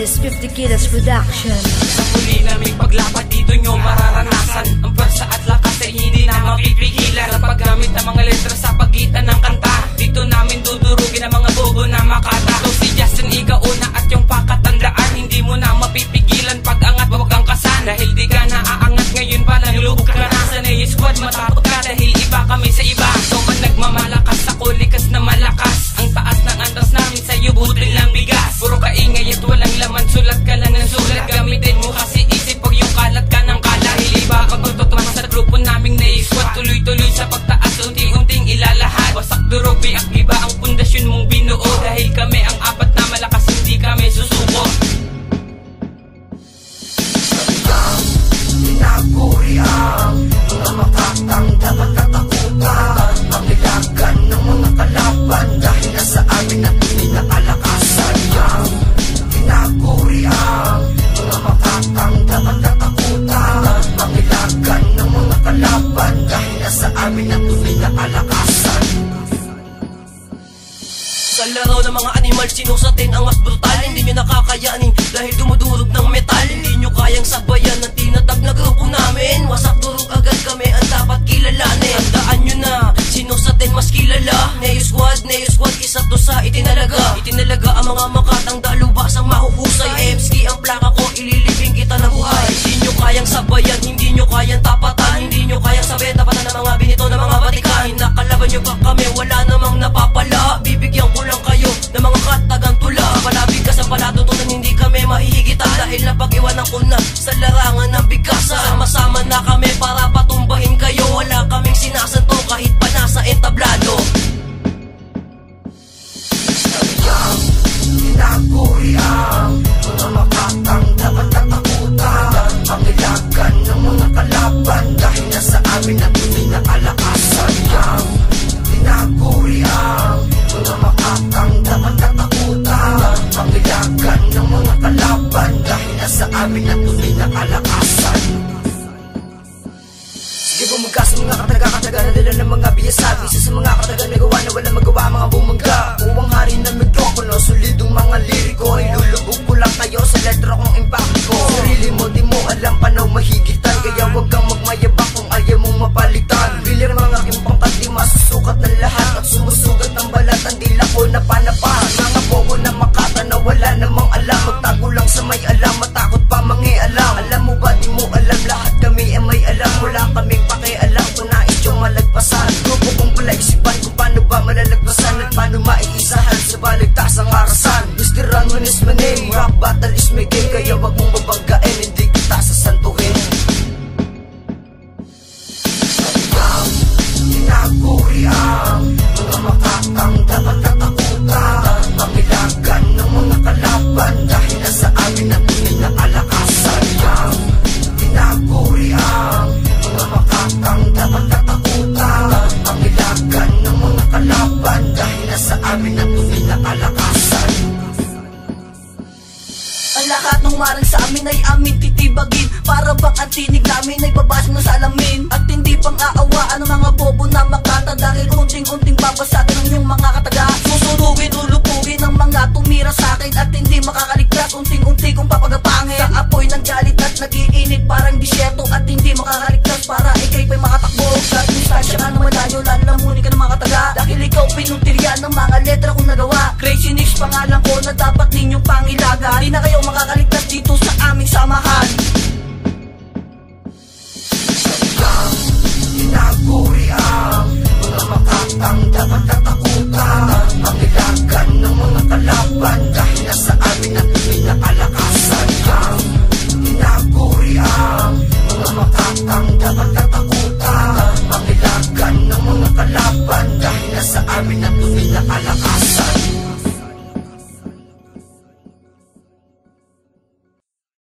is 50 Kilos Production. Sa huli naming paglapat dito nyo mararanasan ang pwersa at lakas ay hindi na mapipigilan. Sa paggamit ng mga letra sa pagitan ng kanta, dito namin dudurugin ang mga bobo na makata. So si Justin ikauna at yung pakatandaan, hindi mo na mapipigilan pag-angat wag kang kasan. Dahil di ka naaangat ngayon palang lubog ka na. Sanay squad matapag ka dahil iba kami sa iba. So man nagmamalakas ako likas na malakas. Ang taas ng antas namin sa'yo butil lang bigas. Puro kaingay at walang laman, sulat ka lang ng sulat. Gamitin mo kasi isip pag yung kalat ka ng kalat. Iba pagtututuman sa grupo naming na-squad. Tuloy-tuloy sa pagtaas, unti-unting ilalahad. Wasak durog, biak iba ang pundasyon mong binuo. Dahil kami ang apat na malakas, hindi kami susuko. Tinaguri ang mga makatang dapat katakutan. Pangilagan ng mga kalaban dahil nasa amin na tunay na kalakasan. Tinaguri ang mga makatang dapat katakutan. Pangilagan ng mga kalaban dahil nasa amin na tunay na kalakasan. Sa laro ng mga animal, sinusatin ang mas brutal. Hindi nyo nakakayanin dahil dumudurog ng metal. Hindi nyo kayang sabayan ng tinatag na grupo namin. Wasak durog agad kami ang dapat kilalanin. Tandaan nyo na, sinusatin mas kilala. Neo Squad, isa to sa itinalaga. Itinalaga ang mga makatang dalubasang mahuhusay. MSK ang plaka ko, ililibing kita ng buhay. Hindi nyo kayang sabayan, hindi nyo kayang tapatan. Hindi nyo kayang sabayan, tapatan ng mga binito ng mga batikan. Nakalaban nyo pa kami, wala namang napapala. Bibigyan ko lang kayo ng mga katagang tula. Palabig ka sa palatutunan, hindi kami mahihigitan. Dahil napag-iwanan ko na sa larangan ng bigkasa. Sama-sama na kami para patumbahin kayo. Wala kaming sinasanto kahit pa nasa entablado. Tinaguri ang mga makatang dapat katakutan. Pangilagan ng mga kalaban dahil nasa amin na tunay na kalakasan. Tinaguri ang mga makatang dapat katakutan. Pangilagan ng mga kalaban dahil nasa amin na tunay na kalakasan. Sige bumangga sa mga kataga na dala ng mga biyasabi. Isa sa mga kataga nagawa na walang magawa mga bumangga. Uwang hari na mikropono, solidong mga liriko. Ilulubog ko lang kayo sa letra kong impact ko. Sarili mo di mo alam paano mahigitan. Kaya wag kang magmayabak kung ayaw mong mapalitan. Bilir mga kimpangkat di masusukat ng lahat. At sumusugat ng balat ang dila ko na panapan. Mga bobo na makata na wala namang alam. Magtago lang sa may alam, matakot pa mangialam. Alam mo ba di mo alam, lahat kami ay may alam. Wala kaming pakialam kung nais yung malagpasan. Grupo kong pala isipan kung paano ba malalagpasan. At paano maiisahan sa baligtas ang arasan. Mr. Ranman is my name, rap battle is my game. Kaya wag mong babanggain, hindi kita sasantuhin. Tinaguri ang mga makatang dapat katakutan. Pangilagan ng mga kalaban dahil nasa amin na tunay na kalakasan. Tinaguri ang mga makatang dapat katakutan. Pangilagan ng mga kalaban dahil nasa amin na tunay na kalakasan. Ang lahat ng marang sa amin ay aming titibagin. Para bang ang tinig namin ay babasa na sa